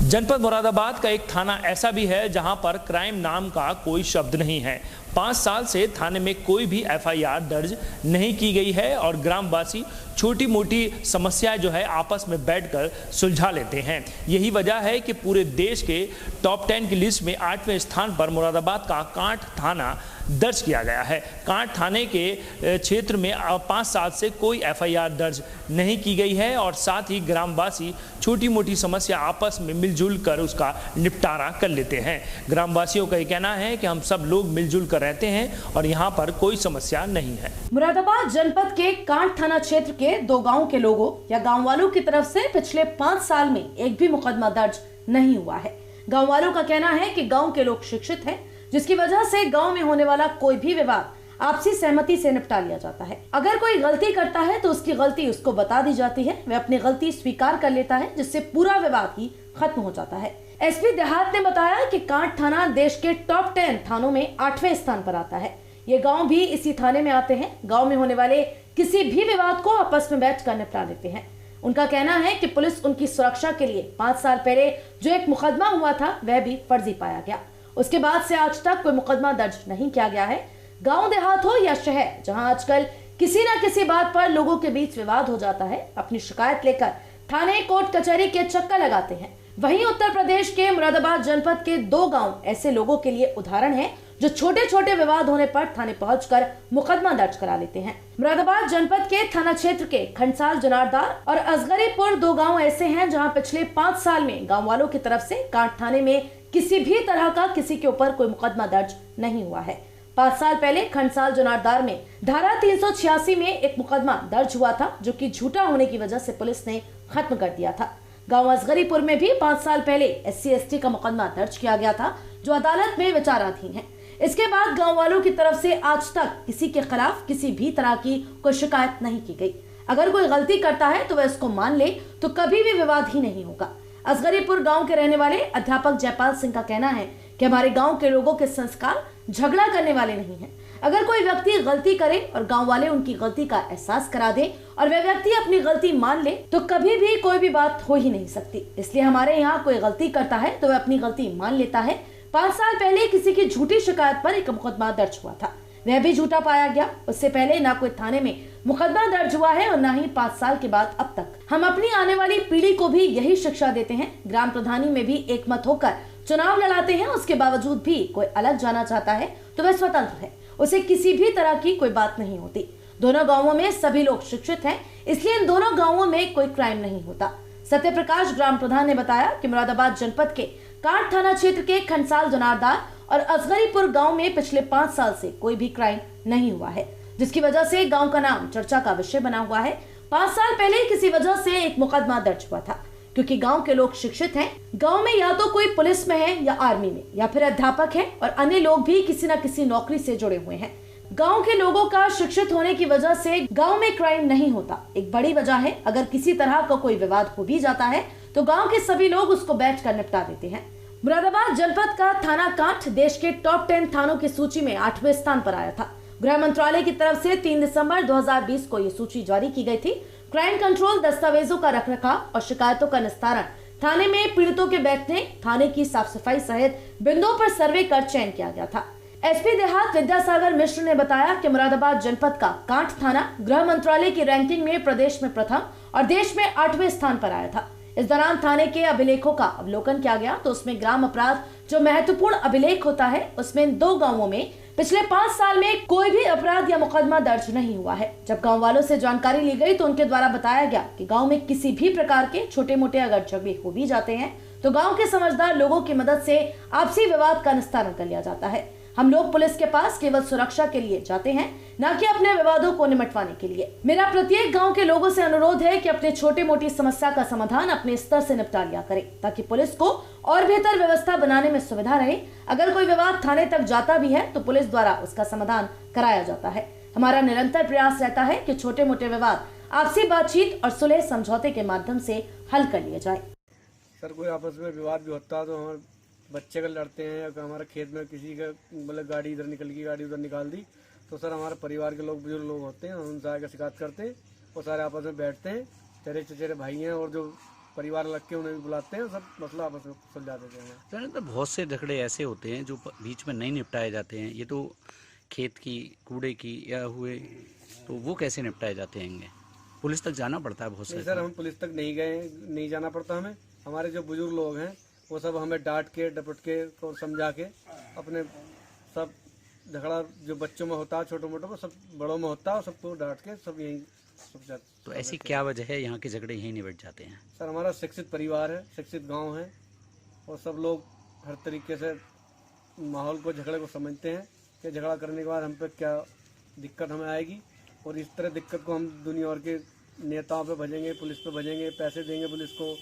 जनपद मुरादाबाद का एक थाना ऐसा भी है जहां पर क्राइम नाम का कोई शब्द नहीं है। 5 साल से थाने में कोई भी एफआईआर दर्ज नहीं की गई है और ग्रामवासी छोटी मोटी समस्याएं जो है आपस में बैठकर सुलझा लेते हैं। यही वजह है कि पूरे देश के टॉप 10 की लिस्ट में 8वें स्थान पर मुरादाबाद का कांठ थाना दर्ज किया गया है। कांठ थाने के क्षेत्र में 5 साल से कोई एफआईआर दर्ज नहीं की गई है और साथ ही ग्रामवासी छोटी मोटी समस्या आपस में मिलजुल कर उसका निपटारा कर लेते हैं। ग्रामवासियों का ये कहना है कि हम सब लोग मिलजुल कर रहते हैं और यहाँ पर कोई समस्या नहीं है। मुरादाबाद जनपद के कांठ थाना क्षेत्र के 2 गाँव के लोगों या गाँव वालों की तरफ से पिछले 5 साल में एक भी मुकदमा दर्ज नहीं हुआ है। गाँव वालों का कहना है कि गाँव के लोग शिक्षित हैं, जिसकी वजह से गांव में होने वाला कोई भी विवाद आपसी सहमति से निपटा लिया जाता है। अगर कोई गलती करता है तो उसकी गलती उसको बता दी जाती है, वह अपनी गलती स्वीकार कर लेता है, जिससे पूरा विवाद ही खत्म हो जाता है। एसपी देहात ने बताया कि कांठ थाना देश के टॉप 10 थानों में 8वें स्थान पर आता है। ये गाँव भी इसी थाने में आते हैं। गाँव में होने वाले किसी भी विवाद को आपस में बैठ कर निपटा लेते हैं। उनका कहना है कि पुलिस उनकी सुरक्षा के लिए 5 साल पहले जो एक मुकदमा हुआ था वह भी फर्जी पाया गया। उसके बाद से आज तक कोई मुकदमा दर्ज नहीं किया गया है। गांव देहात हो या शहर, जहां आजकल किसी न किसी बात पर लोगों के बीच विवाद हो जाता है, अपनी शिकायत लेकर थाने कोर्ट कचहरी के चक्कर लगाते हैं। वहीं उत्तर प्रदेश के मुरादाबाद जनपद के 2 गांव ऐसे लोगों के लिए उदाहरण है जो छोटे छोटे विवाद होने पर थाने पहुंचकर मुकदमा दर्ज करा लेते हैं। मुरादाबाद जनपद के थाना क्षेत्र के खंडसाल जनारदार और असगरीपुर 2 गाँव ऐसे हैं जहाँ पिछले 5 साल में गाँव वालों की तरफ से कांठ थाने में किसी भी तरह का किसी के ऊपर कोई मुकदमा दर्ज नहीं हुआ है। 5 साल पहले खंडसाल जनारदार में धारा 386 में एक मुकदमा दर्ज हुआ था, जो कि झूठा होने की वजह से पुलिस ने खत्म कर दिया था। गांव असगरीपुर में भी 5 साल पहले SC/ST का मुकदमा दर्ज किया गया था, जो अदालत में विचाराधीन है। इसके बाद गाँव वालों की तरफ से आज तक किसी के खिलाफ किसी भी तरह की कोई शिकायत नहीं की गई। अगर कोई गलती करता है तो वह इसको मान ले तो कभी भी विवाद ही नहीं होगा। असगरीपुर गांव के रहने वाले अध्यापक जयपाल सिंह का कहना है कि हमारे गांव के लोगों के संस्कार झगड़ा करने वाले नहीं हैं। अगर कोई व्यक्ति गलती करे और गांव वाले उनकी गलती का एहसास करा दे और वह व्यक्ति अपनी गलती मान ले तो कभी भी कोई भी बात हो ही नहीं सकती। इसलिए हमारे यहाँ कोई गलती करता है तो वह अपनी गलती मान लेता है। 5 साल पहले किसी की झूठी शिकायत पर एक मुकदमा दर्ज हुआ था, वह भी झूठा पाया गया। उससे पहले ना कोई थाने में मुकदमा दर्ज हुआ है और न ही 5 साल के बाद अब तक। हम अपनी आने वाली पीढ़ी को भी यही शिक्षा देते हैं। ग्राम प्रधानी में भी एक मत होकर चुनाव लड़ाते हैं, उसके बावजूद भी कोई अलग जाना चाहता है तो वह स्वतंत्र है, उसे किसी भी तरह की कोई बात नहीं होती। दोनों गाँवों में सभी लोग शिक्षित हैं, इसलिए इन दोनों गाँवों में कोई क्राइम नहीं होता। सत्य प्रकाश ग्राम प्रधान ने बताया कि मुरादाबाद जनपद के कांठ थाना क्षेत्र के खंडसाल जनारदार और असगरीपुर गांव में पिछले 5 साल से कोई भी क्राइम नहीं हुआ है, जिसकी वजह से गांव का नाम चर्चा का विषय बना हुआ है। 5 साल पहले किसी वजह से एक मुकदमा दर्ज हुआ था, क्योंकि गांव के लोग शिक्षित हैं। गांव में या तो कोई पुलिस में है या आर्मी में या फिर अध्यापक है और अन्य लोग भी किसी न किसी नौकरी से जुड़े हुए हैं। गांव के लोगों का शिक्षित होने की वजह से गांव में क्राइम नहीं होता। एक बड़ी वजह है, अगर किसी तरह का कोई विवाद हो भी जाता है तो गांव के सभी लोग उसको बैठकर निपटा देते हैं। मुरादाबाद जनपद का थाना कांठ देश के टॉप 10 थानों की सूची में 8वें स्थान पर आया था। गृह मंत्रालय की तरफ से 3 दिसंबर 2020 को ये सूची जारी की गई थी। क्राइम कंट्रोल, दस्तावेजों का रखरखाव और शिकायतों का निस्तारण, थाने में पीड़ितों के बैठने, थाने की साफ सफाई सहित बिंदुओं पर सर्वे कर चयन किया गया था। एसपी देहात विद्यासागर मिश्र ने बताया कि मुरादाबाद जनपद का कांठ थाना गृह मंत्रालय की रैंकिंग में प्रदेश में प्रथम और देश में 8वें स्थान पर आया था। इस दौरान थाने के अभिलेखों का अवलोकन किया गया तो उसमें ग्राम अपराध जो महत्वपूर्ण अभिलेख होता है, उसमें 2 गांवों में पिछले 5 साल में कोई भी अपराध या मुकदमा दर्ज नहीं हुआ है। जब गांव वालों से जानकारी ली गई तो उनके द्वारा बताया गया कि गांव में किसी भी प्रकार के छोटे मोटे अगर झगड़े हो भी जाते हैं तो गांव के समझदार लोगों की मदद से आपसी विवाद का निस्तारण कर लिया जाता है। हम लोग पुलिस के पास केवल सुरक्षा के लिए जाते हैं, न कि अपने विवादों को निपटवाने के लिए। मेरा प्रत्येक गांव के लोगों से अनुरोध है कि अपने छोटे मोटी समस्या का समाधान अपने स्तर से निपटा लिया करें, ताकि पुलिस को और बेहतर व्यवस्था बनाने में सुविधा रहे। अगर कोई विवाद थाने तक जाता भी है तो पुलिस द्वारा उसका समाधान कराया जाता है। हमारा निरंतर प्रयास रहता है कि छोटे मोटे विवाद आपसी बातचीत और सुलह समझौते के माध्यम से हल कर लिए जाए। सर, कोई आपस में विवाद भी होता है तो हमारे बच्चे का लड़ते हैं या हमारे खेत में किसी का मतलब गाड़ी इधर निकल गई, गाड़ी उधर निकाल दी, तो सर हमारे परिवार के लोग, बुजुर्ग लोग होते हैं, उनसे आकर शिकायत करते हैं और सारे आपस में बैठते हैं। तेरे चचेरे भाई हैं और जो परिवार लग के उन्हें भी बुलाते हैं, सब मसला आपस में सुलझा देते हैं। तो बहुत से झगड़े ऐसे होते हैं जो बीच में नहीं निपटाए जाते हैं। ये तो खेत की कूड़े की या हुए, तो वो कैसे निपटाए जाते हैं? पुलिस तक जाना पड़ता है बहुत से? सर हम पुलिस तक नहीं गए, नहीं जाना पड़ता हमें। हमारे जो बुजुर्ग लोग हैं वो सब हमें डांट के डपट के और समझा के अपने सब झगड़ा जो बच्चों में होता है छोटे मोटे को सब बड़ों में होता है, सबको डांट के सब यही सब। तो ऐसी क्या वजह है यहाँ के झगड़े यहीं निपट जाते हैं? सर हमारा शिक्षित परिवार है, शिक्षित गांव है और सब लोग हर तरीके से माहौल को झगड़े को समझते हैं कि झगड़ा करने के बाद हम पे क्या दिक्कत हमें आएगी, और इस तरह दिक्कत को हम दुनिया भर के नेताओं पे भेजेंगे, पुलिस पे भेजेंगे, पैसे देंगे पुलिस को,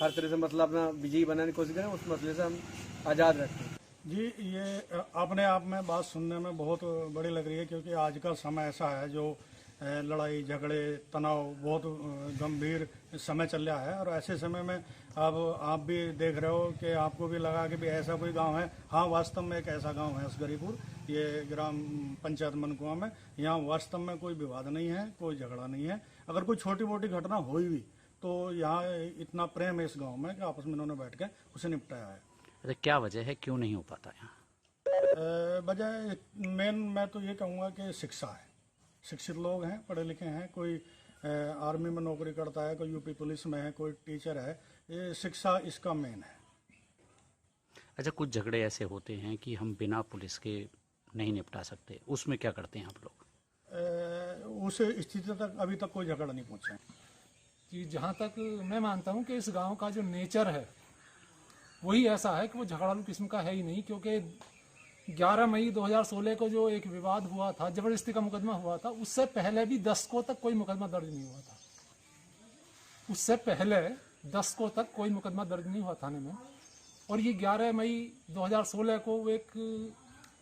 हर तरह से मसला अपना विजयी बनाने की कोशिश करें, उस मसले से हम आज़ाद रहते हैं। जी, ये अपने आप में बात सुनने में बहुत बड़ी लग रही है, क्योंकि आज का समय ऐसा है जो लड़ाई झगड़े तनाव बहुत गंभीर समय चल रहा है। और ऐसे समय में अब आप भी देख रहे हो कि आपको भी लगा कि भी ऐसा कोई गांव है। हाँ, वास्तव में एक ऐसा गांव है असगरीपुर, ये ग्राम पंचायत मनकुआ में। यहाँ वास्तव में कोई विवाद नहीं है, कोई झगड़ा नहीं है। अगर कोई छोटी मोटी घटना हुई भी तो यहाँ इतना प्रेम है इस गाँव में कि आपस में इन्होंने बैठ के उसे निपटाया है। अरे क्या वजह है, क्यों नहीं हो पाता यहाँ? वजह मेन मैं तो ये कहूँगा कि शिक्षा है। शिक्षित लोग हैं, पढ़े लिखे हैं, कोई आर्मी में नौकरी करता है, कोई यूपी पुलिस में है, कोई टीचर है। ये शिक्षा इसका मेन है। अच्छा, कुछ झगड़े ऐसे होते हैं कि हम बिना पुलिस के नहीं निपटा सकते, उसमें क्या करते हैं आप लोग? उस स्थिति तक अभी तक कोई झगड़ा नहीं पहुँचा कि जहाँ तक मैं मानता हूँ कि इस गांव का जो नेचर है वही ऐसा है कि वो झगड़ालू किस्म का है ही नहीं। क्योंकि 11 मई 2016 को जो एक विवाद हुआ था, जबरदस्ती का मुकदमा हुआ था, उससे पहले भी 10 को तक कोई मुकदमा दर्ज नहीं हुआ था। उससे पहले 10 को तक कोई मुकदमा दर्ज नहीं हुआ थाने में, और ये 11 मई 2016 को एक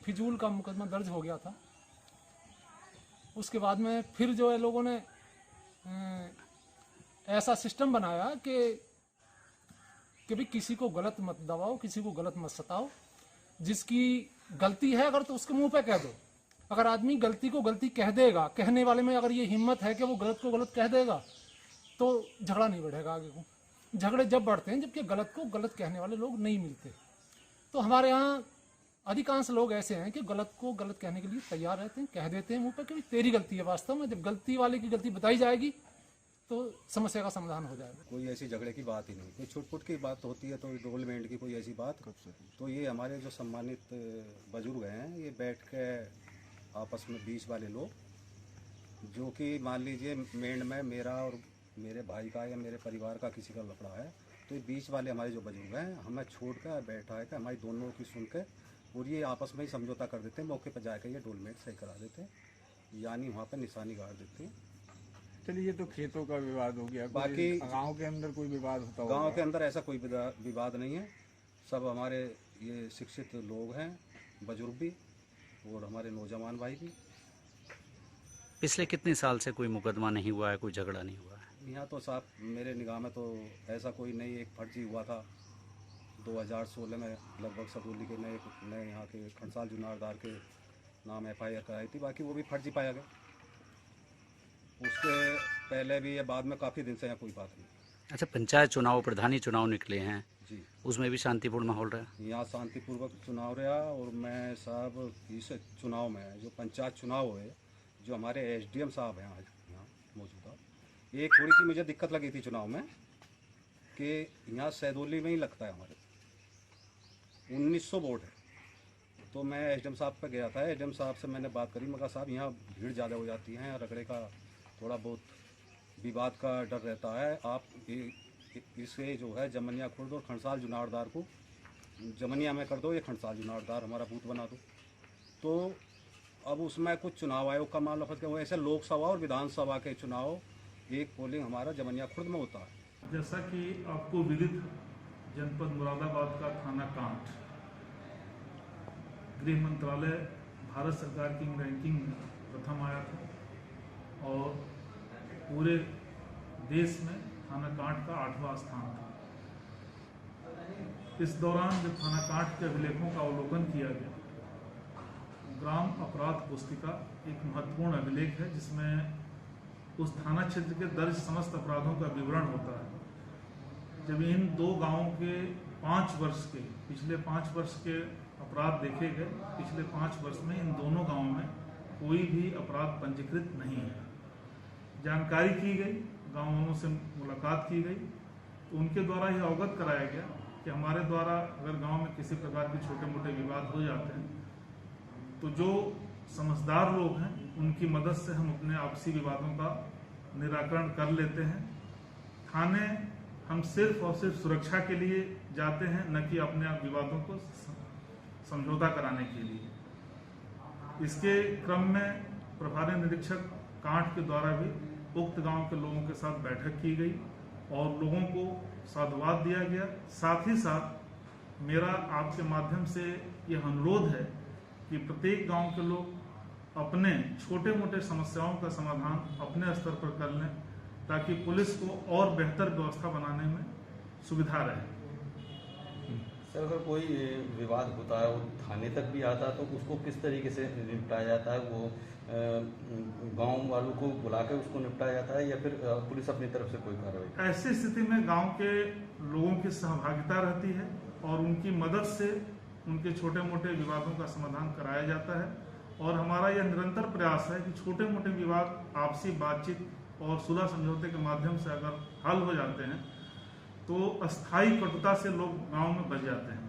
फिजूल का मुकदमा दर्ज हो गया था। उसके बाद में फिर जो है लोगों ने ऐसा सिस्टम बनाया कि भी किसी को गलत मत दबाओ, किसी को गलत मत सताओ। जिसकी गलती है अगर तो उसके मुंह पे कह दो। अगर आदमी गलती को गलती कह देगा, कहने वाले में अगर ये हिम्मत है कि वो गलत को गलत कह देगा, तो झगड़ा नहीं बढ़ेगा आगे को। झगड़े जब बढ़ते हैं जबकि गलत को गलत कहने वाले लोग नहीं मिलते। तो हमारे यहाँ अधिकांश लोग ऐसे हैं कि गलत को गलत कहने के लिए तैयार रहते हैं, कह देते हैं मुंह पे कि तेरी गलती है। वास्तव में जब गलती वाले की गलती बताई जाएगी तो समस्या का समाधान हो जाएगा। कोई ऐसी झगड़े की बात ही नहीं, कोई छुटपुट की बात होती है तो डोलमेंट की कोई ऐसी बात। तो ये हमारे जो सम्मानित बुजुर्ग हैं, ये बैठ के आपस में बीच वाले लोग, जो कि मान लीजिए मेंढ में मेरा और मेरे भाई का या मेरे परिवार का किसी का लफड़ा है, तो ये बीच वाले हमारे जो बुजुर्ग हैं हमें छोड़ कर बैठा है हमारी दोनों की सुन के, और ये आपस में ही समझौता कर देते हैं। मौके पर जाकर ये डोलमेट सही करा देते हैं, यानी वहाँ पर निशानी गाड़ देते हैं। चलिए, ये तो खेतों का विवाद हो गया। बाकी गांव के अंदर कोई विवाद होता होगा? गांव के अंदर ऐसा कोई विवाद नहीं है। सब हमारे ये शिक्षित लोग हैं, बुजुर्ग भी और हमारे नौजवान भाई भी। पिछले कितने साल से कोई मुकदमा नहीं हुआ है, कोई झगड़ा नहीं हुआ है? यहाँ तो साहब मेरे निगाह में तो ऐसा कोई नहीं। एक फर्जी हुआ था 2016 में, लगभग सदौली के नए यहाँ के खंडसाल जुनारदार के नाम FIR कराई थी, बाकी वो भी फर्जी पाया गया। उसके पहले भी या बाद में काफ़ी दिन से यहाँ कोई बात नहीं। अच्छा, पंचायत चुनाव, प्रधानी चुनाव निकले हैं जी, उसमें भी शांतिपूर्ण माहौल रहा? यहाँ शांतिपूर्वक चुनाव रहा। और मैं साहब इस चुनाव में जो पंचायत चुनाव हुए, जो हमारे SDM साहब हैं आज यहाँ मौजूदा, एक थोड़ी सी मुझे दिक्कत लगी थी चुनाव में कि यहाँ सैदोली में ही लगता है हमारे 1900 वोट है। तो मैं SDM साहब पे गया था, SDM साहब से मैंने बात करी, मगर साहब यहाँ भीड़ ज़्यादा हो जाती है, रगड़े का थोड़ा बहुत विवाद का डर रहता है। आप इसे जो है जमनिया खुर्द और खंडसाल जुनारदार को जमनिया में कर दो, ये खंडसाल जुनारदार हमारा बूथ बना दो। तो अब उसमें कुछ चुनाव आयोग का मामला फंस गया। ऐसे लोकसभा और विधानसभा के चुनाव एक पोलिंग हमारा जमनिया खुर्द में होता है। जैसा कि आपको विदित, जनपद मुरादाबाद का थाना कांठ गृह मंत्रालय भारत सरकार की रैंकिंग में प्रथम आया था, और पूरे देश में थाना कांठ का 8वां स्थान था। इस दौरान जब थाना कांठ के अभिलेखों का अवलोकन किया गया, ग्राम अपराध पुस्तिका एक महत्वपूर्ण अभिलेख है जिसमें उस थाना क्षेत्र के दर्ज समस्त अपराधों का विवरण होता है। जब इन दो गांवों के 5 वर्ष के पिछले 5 वर्ष के अपराध देखे गए, पिछले 5 वर्ष में इन दोनों गांवों में कोई भी अपराध पंजीकृत नहीं है। जानकारी की गई, गांव वालों से मुलाकात की गई, तो उनके द्वारा यह अवगत कराया गया कि हमारे द्वारा अगर गांव में किसी प्रकार के छोटे मोटे विवाद हो जाते हैं तो जो समझदार लोग हैं उनकी मदद से हम अपने आपसी विवादों का निराकरण कर लेते हैं। थाने हम सिर्फ और सिर्फ सुरक्षा के लिए जाते हैं, न कि अपने आप विवादों को समझौता कराने के लिए। इसके क्रम में प्रभारी निरीक्षक कांठ के द्वारा भी उक्त गांव के लोगों के साथ बैठक की गई और लोगों को साधुवाद दिया गया। साथ ही साथ मेरा आपके माध्यम से यह अनुरोध है कि प्रत्येक गांव के लोग अपने छोटे मोटे समस्याओं का समाधान अपने स्तर पर कर लें, ताकि पुलिस को और बेहतर व्यवस्था बनाने में सुविधा रहे। सर, अगर कोई विवाद होता है और थाने तक भी आता है तो उसको किस तरीके से निपटाया जाता है? वो गांव वालों को बुला के उसको निपटाया जाता है या फिर पुलिस अपनी तरफ से कोई कार्रवाई? ऐसी स्थिति में गांव के लोगों की सहभागिता रहती है और उनकी मदद से उनके छोटे मोटे विवादों का समाधान कराया जाता है। और हमारा यह निरंतर प्रयास है कि छोटे मोटे विवाद आपसी बातचीत और सुलह समझौते के माध्यम से अगर हल हो जाते हैं तो अस्थायी कटुता से लोग गांव में बच जाते हैं।